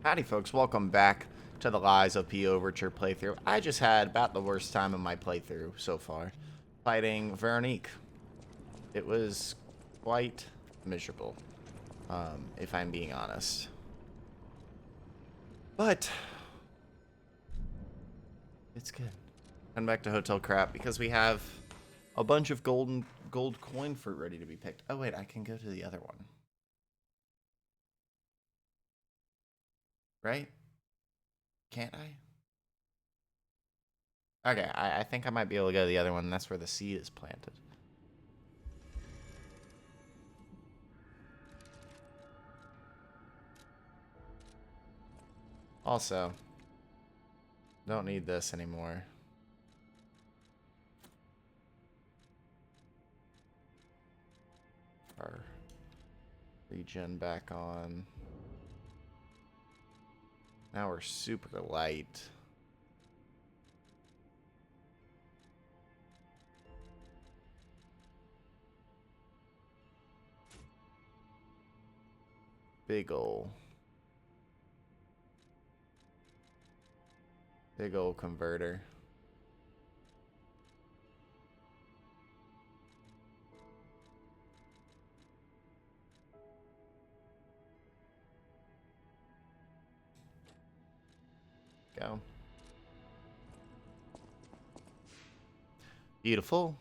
Howdy folks, welcome back to the Lies of P Overture playthrough. I just had about the worst time of my playthrough so far, fighting Veronique. It was quite miserable, if I'm being honest. But, it's good. Come back to Hotel Crap because we have a bunch of gold coin fruit ready to be picked. Oh wait, I can go to the other one. Right? Can't I? Okay, I think I might be able to go to the other one. That's where the seed is planted. Also, don't need this anymore. Our regen back on. Now we're super light. Big ol' converter. Go. Beautiful.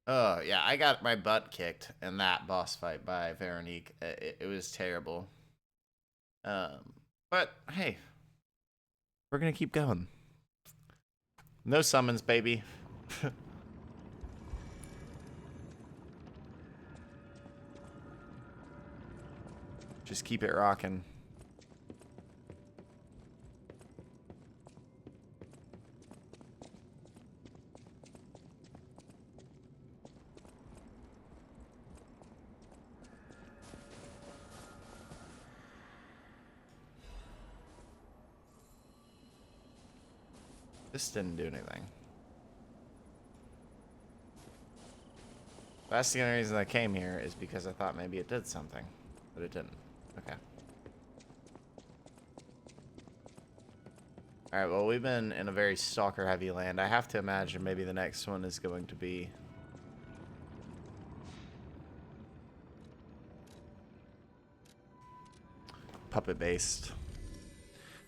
Oh, yeah, I got my butt kicked in that boss fight by Veronique. It was terrible. But, hey, we're gonna keep going. No summons, baby. Just keep it rocking. This didn't do anything. That's the only reason I came here is because I thought maybe it did something, but it didn't. Okay. Alright, well, we've been in a very stalker-heavy land. I have to imagine maybe the next one is going to be puppet-based.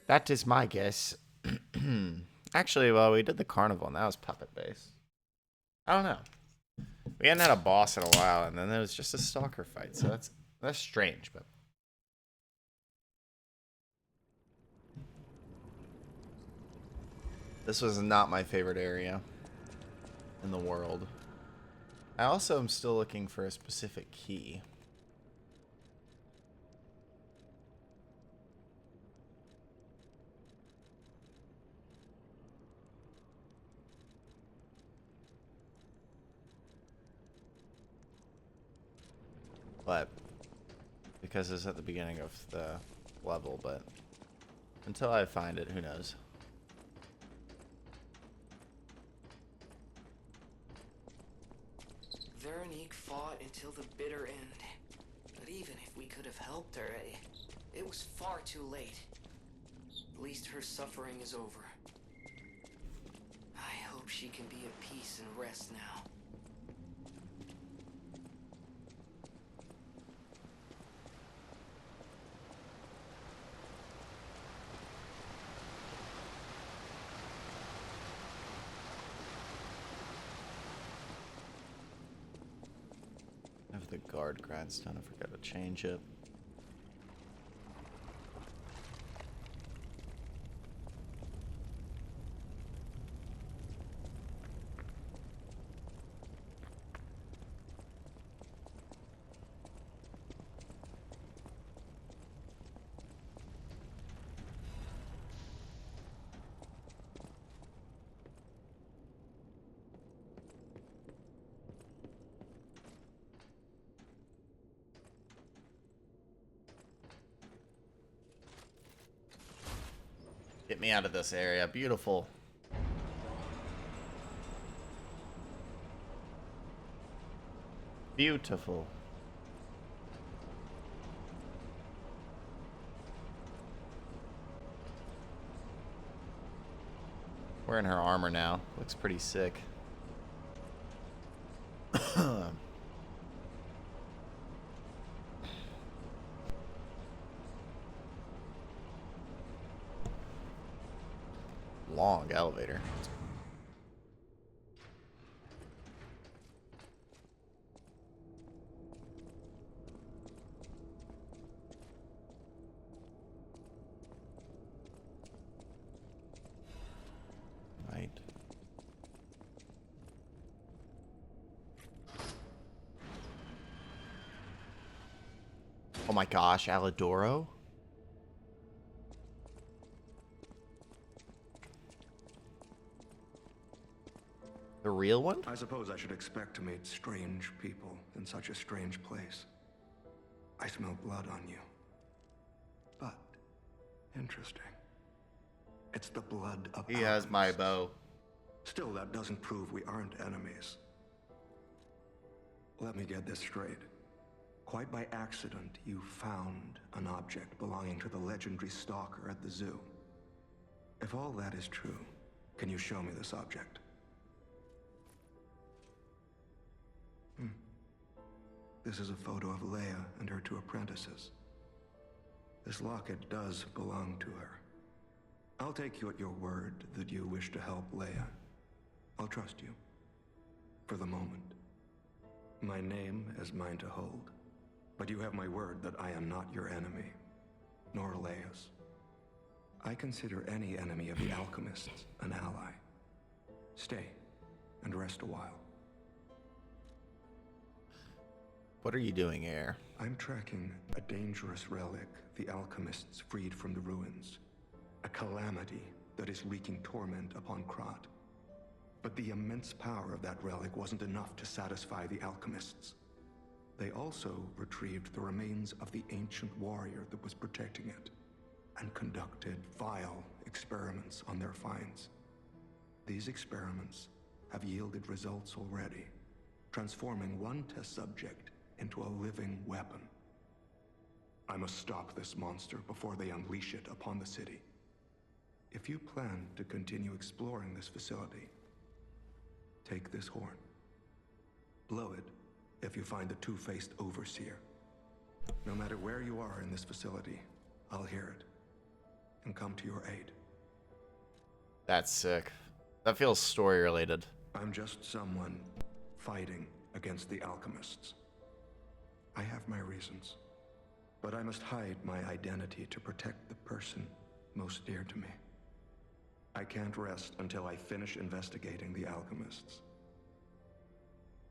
That is my guess. Actually, well, we did the carnival, and that was puppet-based. I don't know. We hadn't had a boss in a while, and then there was just a stalker fight, so that's strange, but... This was not my favorite area in the world. I also am still looking for a specific key. But because it's at the beginning of the level, but until I find it, who knows? Veronique fought until the bitter end. But even if we could have helped her, it was far too late. At least her suffering is over. I hope she can be at peace and rest now. I have the guard grindstone. I forgot to change it. Get me out of this area. Beautiful. Beautiful. Wearing her armor now. Looks pretty sick. Long elevator. Right. Oh my gosh, Alidoro? The real one? I suppose I should expect to meet strange people in such a strange place. I smell blood on you. But, interesting. It's the blood of He has my alchemists. bow. Still, that doesn't prove we aren't enemies. Let me get this straight. Quite by accident, you found an object belonging to the legendary stalker at the zoo. If all that is true, can you show me this object? This is a photo of Leia and her two apprentices. This locket does belong to her. I'll take you at your word that you wish to help Leia. I'll trust you. For the moment. My name is mine to hold. But you have my word that I am not your enemy, nor Leia's. I consider any enemy of the alchemists an ally. Stay and rest a while. What are you doing here? I'm tracking a dangerous relic the alchemists freed from the ruins. A calamity that is wreaking torment upon Krat. But the immense power of that relic wasn't enough to satisfy the alchemists. They also retrieved the remains of the ancient warrior that was protecting it, and conducted vile experiments on their finds. These experiments have yielded results already, transforming one test subject into a living weapon. I must stop this monster before they unleash it upon the city. If you plan to continue exploring this facility, take this horn. Blow it if you find the two-faced overseer. No matter where you are in this facility, I'll hear it and come to your aid. That's sick. That feels story related. I'm just someone fighting against the alchemists. I have my reasons, but I must hide my identity to protect the person most dear to me. I can't rest until I finish investigating the alchemists.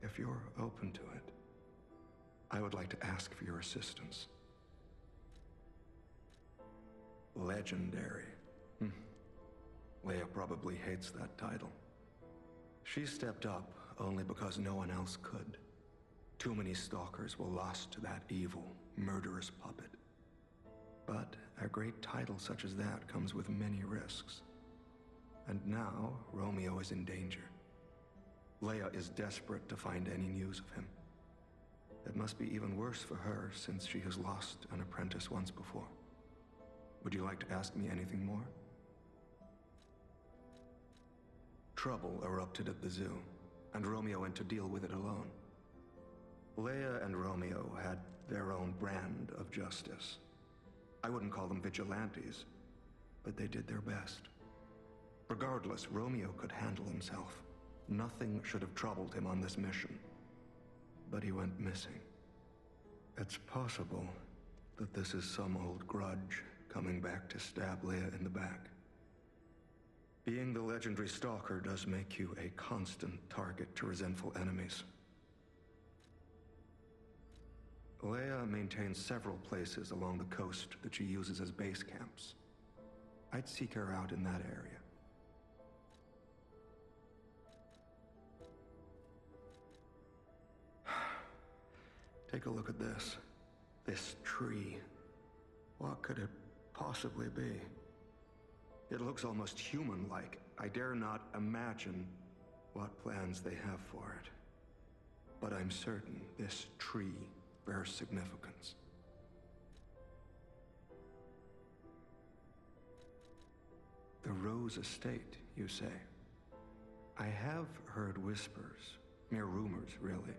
If you're open to it, I would like to ask for your assistance. Legendary. Leia probably hates that title. She stepped up only because no one else could. Too many stalkers were lost to that evil, murderous puppet. But a great title such as that comes with many risks. And now, Romeo is in danger. Leia is desperate to find any news of him. It must be even worse for her since she has lost an apprentice once before. Would you like to ask me anything more? Trouble erupted at the zoo, and Romeo went to deal with it alone. Leia and Romeo had their own brand of justice. I wouldn't call them vigilantes, but they did their best. Regardless, Romeo could handle himself. Nothing should have troubled him on this mission. But he went missing. It's possible that this is some old grudge coming back to stab Leia in the back. Being the legendary stalker does make you a constant target to resentful enemies. Leia maintains several places along the coast that she uses as base camps. I'd seek her out in that area. Take a look at this. This tree. What could it possibly be? It looks almost human-like. I dare not imagine what plans they have for it. but I'm certain this tree bears significance. The Rose Estate, you say? I have heard whispers, mere rumors really,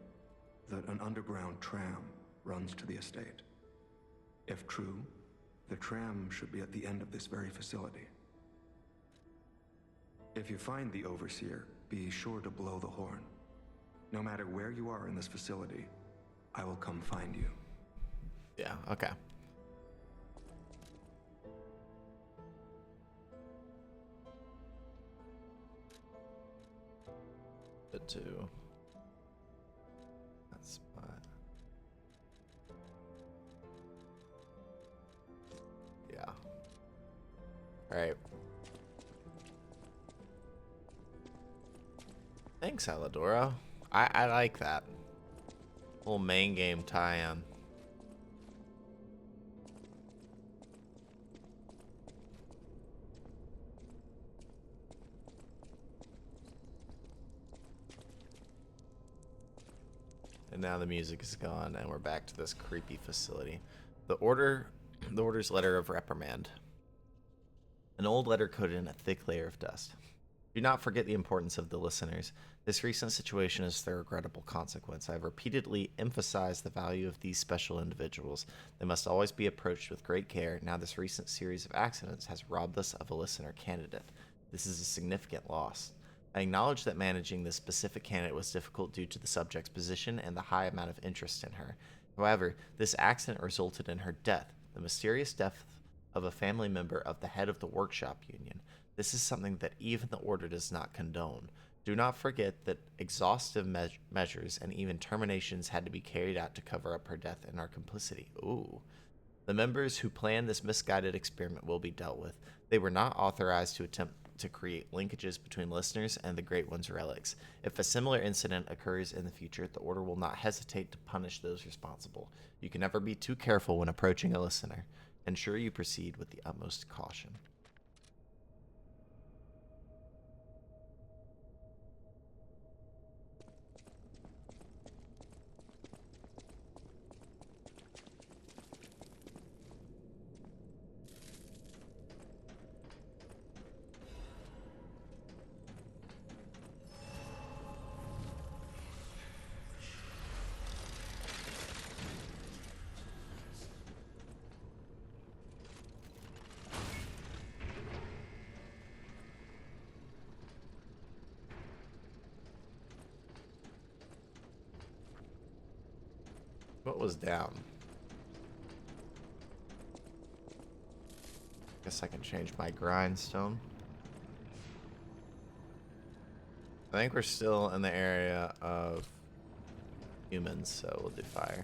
that an underground tram runs to the estate. If true, the tram should be at the end of this very facility. If you find the Overseer, be sure to blow the horn. No matter where you are in this facility, I will come find you. Yeah, okay. Good too. That spot. Yeah. Alright. Thanks, Alidoro. I like that. Whole main game tie-in. And now the music is gone, and we're back to this creepy facility. The order's letter of reprimand. An old letter coated in a thick layer of dust. Do not forget the importance of the listeners. This recent situation is the regrettable consequence. I have repeatedly emphasized the value of these special individuals. They must always be approached with great care. Now this recent series of accidents has robbed us of a listener candidate. This is a significant loss. I acknowledge that managing this specific candidate was difficult due to the subject's position and the high amount of interest in her. However, this accident resulted in her death, the mysterious death of a family member of the head of the workshop union. This is something that even the Order does not condone. Do not forget that exhaustive measures and even terminations had to be carried out to cover up her death and our complicity. Ooh. The members who planned this misguided experiment will be dealt with. They were not authorized to attempt to create linkages between listeners and the Great One's relics. If a similar incident occurs in the future, the Order will not hesitate to punish those responsible. You can never be too careful when approaching a listener. Ensure you proceed with the utmost caution. What was down? Guess I can change my grindstone. I think we're still in the area of humans, so we'll do fire.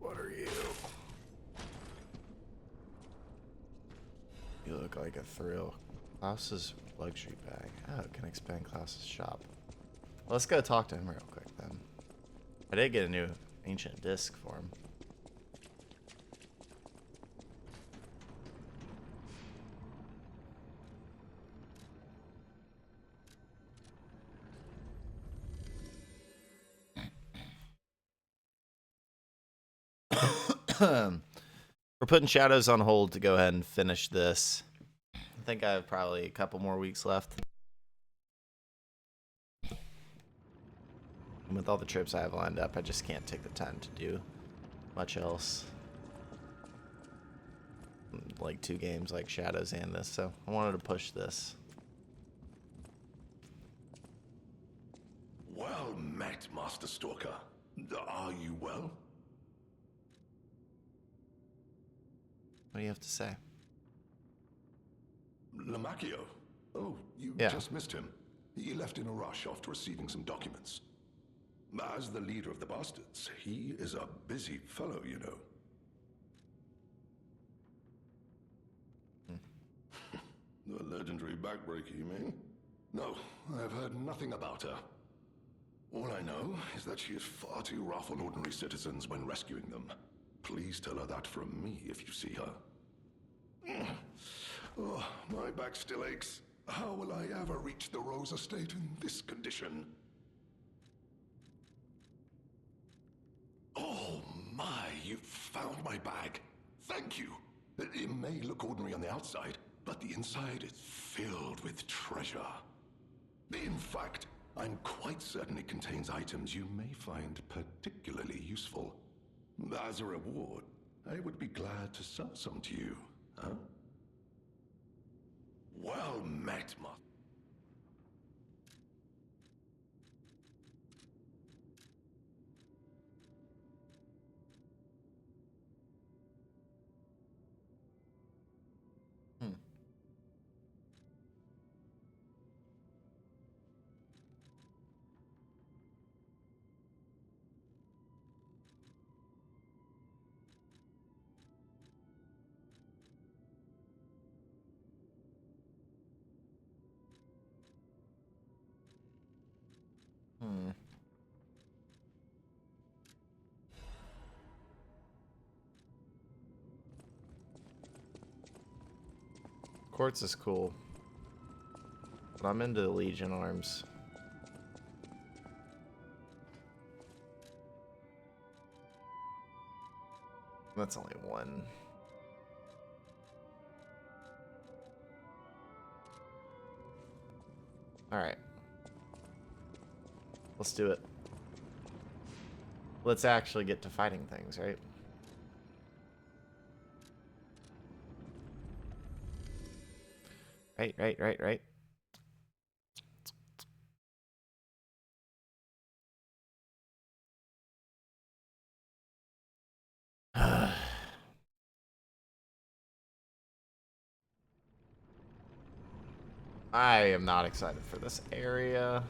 What are you? You look like a thrill. Klaus's luxury bag. Oh, can expand Klaus's shop. Well, let's go talk to him real quick then. I did get a new ancient disc for him. We're putting Shadows on hold to go ahead and finish this. I think I have probably a couple more weeks left. And with all the trips I have lined up, I just can't take the time to do much else. Like 2 games like Shadows and this, so I wanted to push this. Well met, Master Stalker. Are you well? What do you have to say? Lamacchio? Oh, you Yeah. just missed him. He left in a rush after receiving some documents. As the leader of the bastards, he is a busy fellow, you know. legendary backbreaker, you mean? No, I've heard nothing about her. All I know is that she is far too rough on ordinary citizens when rescuing them. Please tell her that from me if you see her. Oh, my back still aches. How will I ever reach the Rose Estate in this condition? Oh my, you found my bag. Thank you. It may look ordinary on the outside, but the inside is filled with treasure. In fact, I'm quite certain it contains items you may find particularly useful. As a reward, I would be glad to sell some to you, huh? Well met, Master. Quartz is cool. But I'm into the Legion arms. That's only one. Alright. Let's do it. Let's actually get to fighting things, right? Right. I am not excited for this area.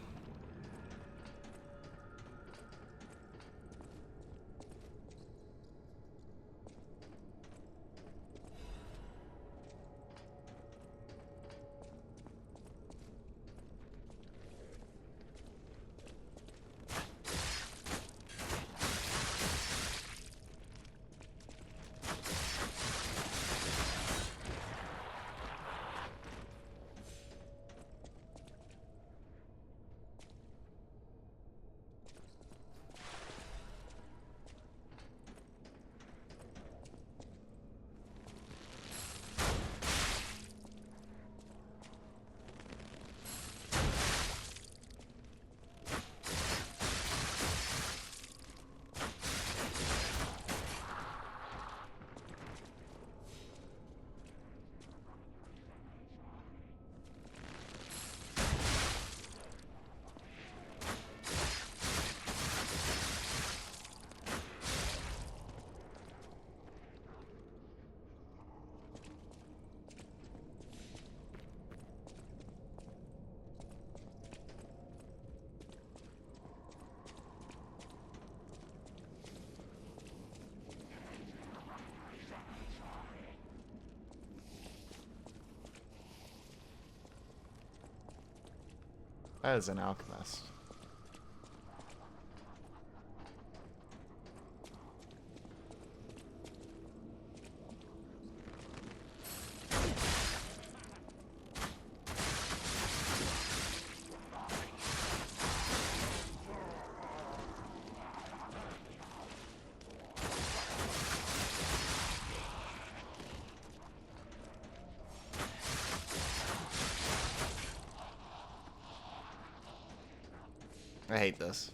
That is an alchemist. I hate this.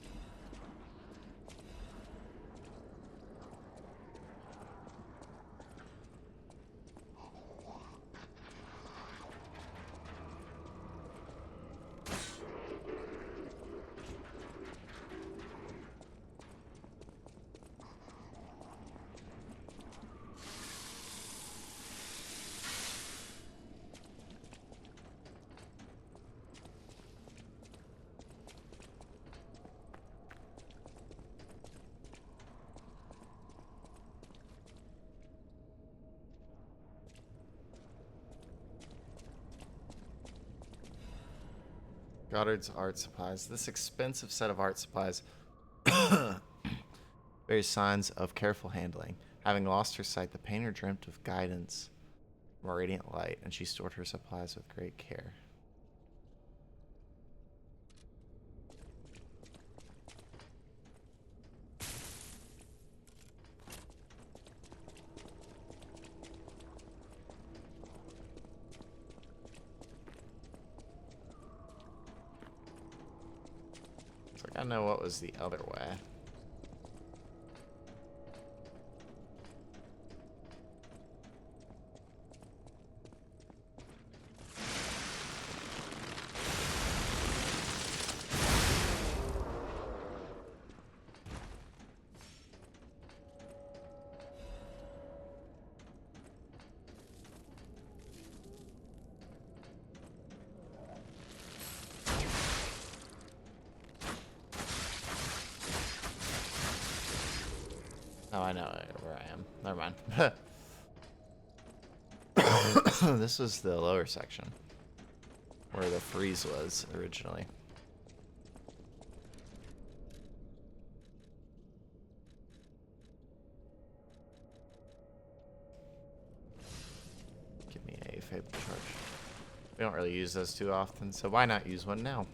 Goddard's art supplies. This expensive set of art supplies bears signs of careful handling. Having lost her sight, the painter dreamt of guidance from a radiant light, and she stored her supplies with great care. So I gotta know what was the other way. Oh, I know where I am. Never mind. This was the lower section where the freeze was originally. Give me a fable charge. We don't really use those too often, so why not use one now?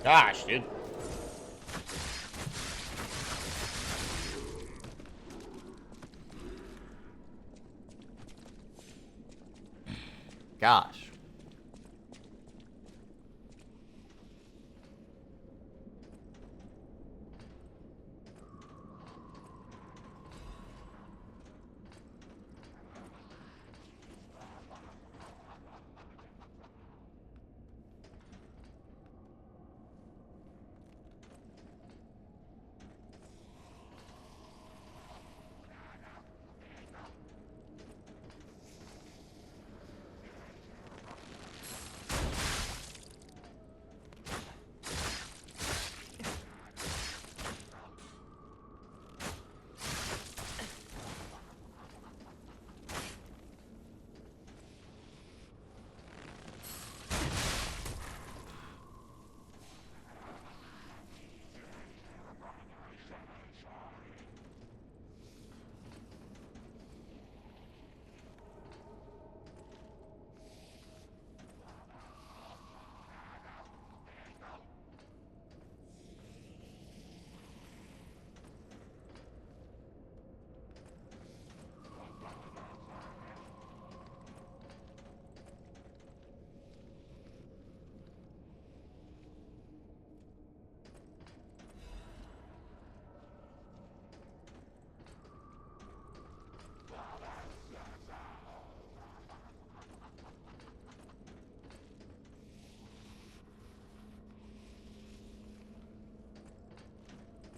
Gosh, dude. Gosh.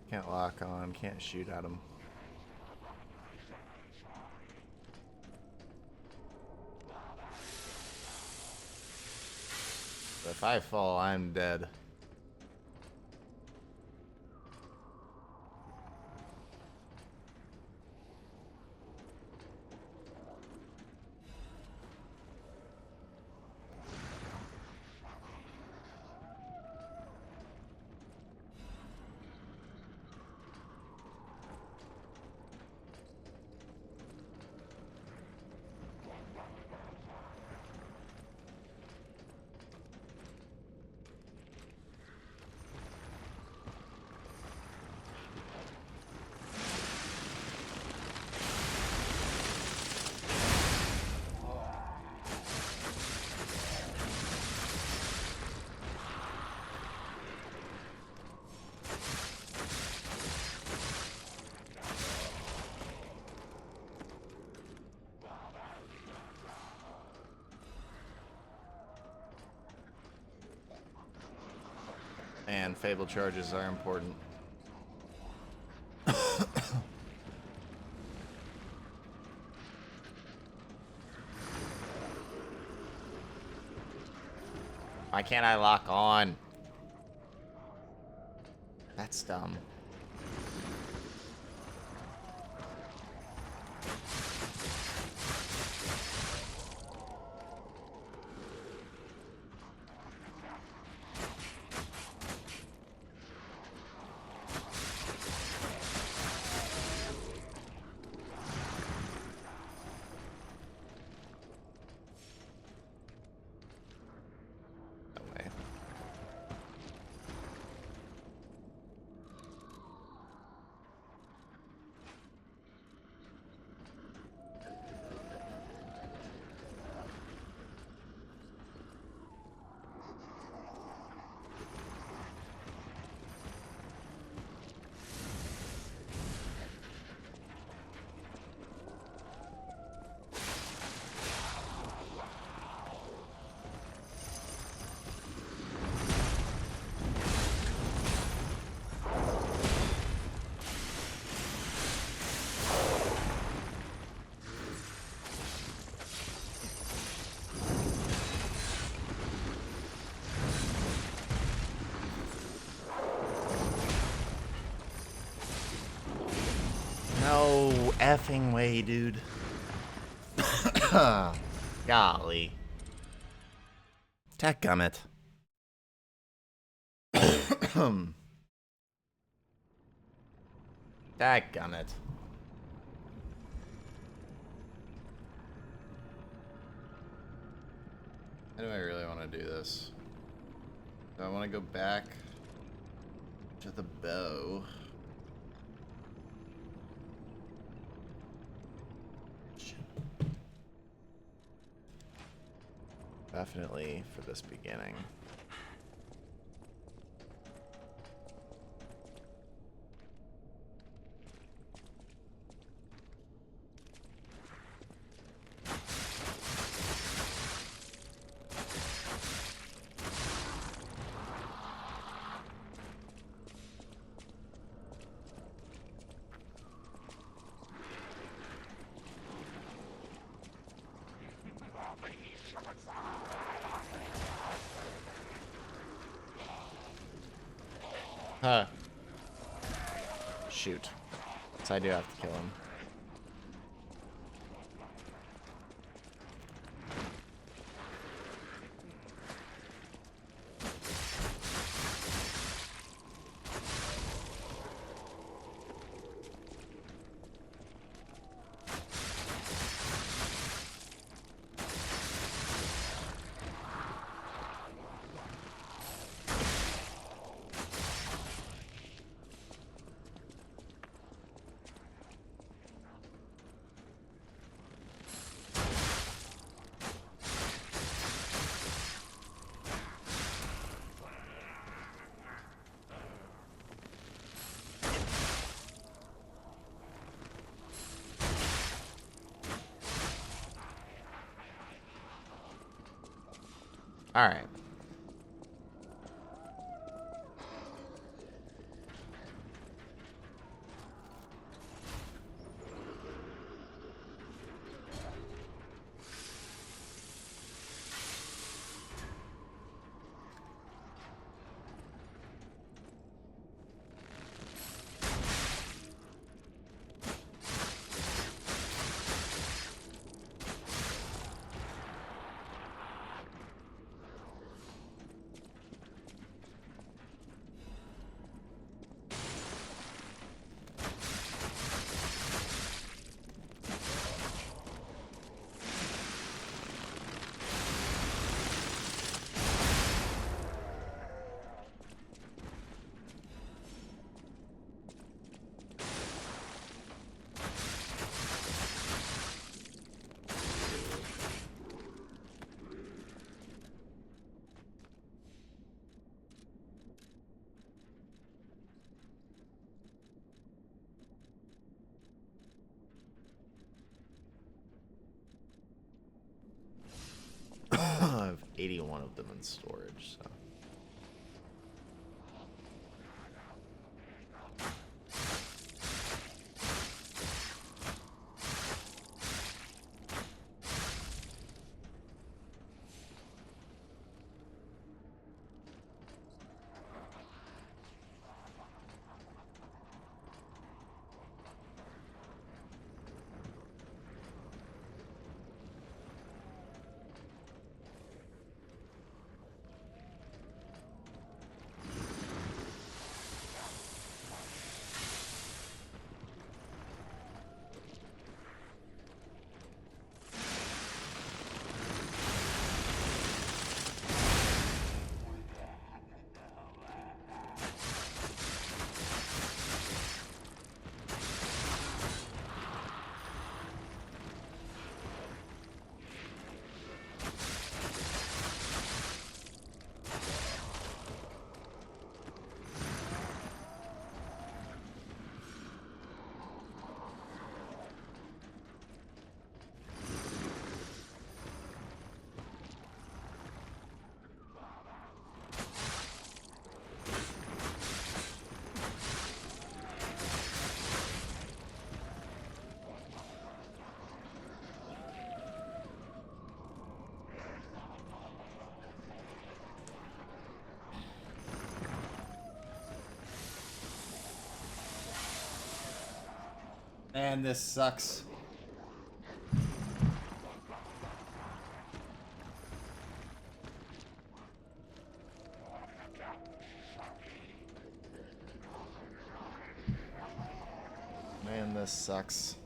Can't lock on, can't shoot at him. But if I fall, I'm dead. unfabled charges are important. Why can't I lock on? That's dumb. No effing way, dude. Golly. Dadgummit. Dadgummit. How do I really want to do this? Do I want to go back to the bow? Definitely for this beginning. Huh. Shoot. So I do have to kill him. All right. I have 81 of them in storage, so. Man, this sucks. Man, this sucks.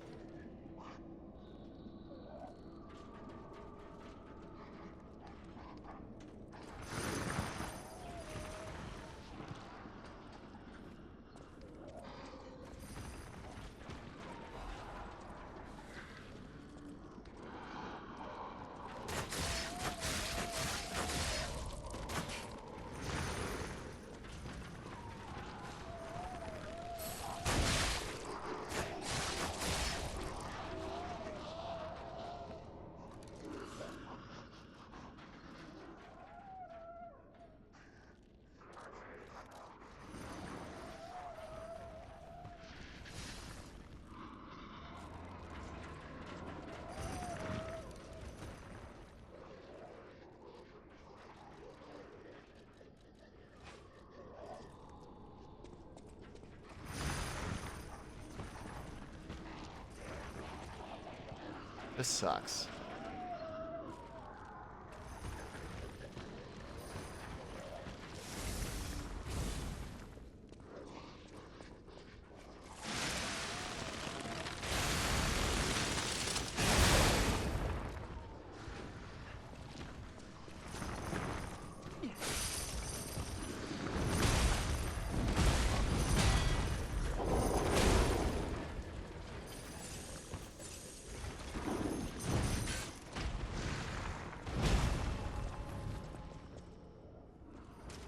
This sucks.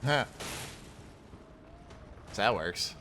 Huh. So that works.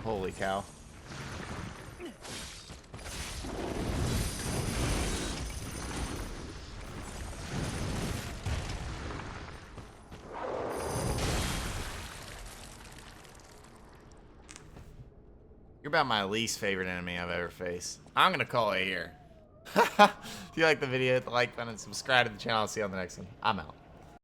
Holy cow. You're about my least favorite enemy I've ever faced. I'm gonna call it here. If you like the video, hit the like button and subscribe to the channel. I'll see you on the next one. I'm out.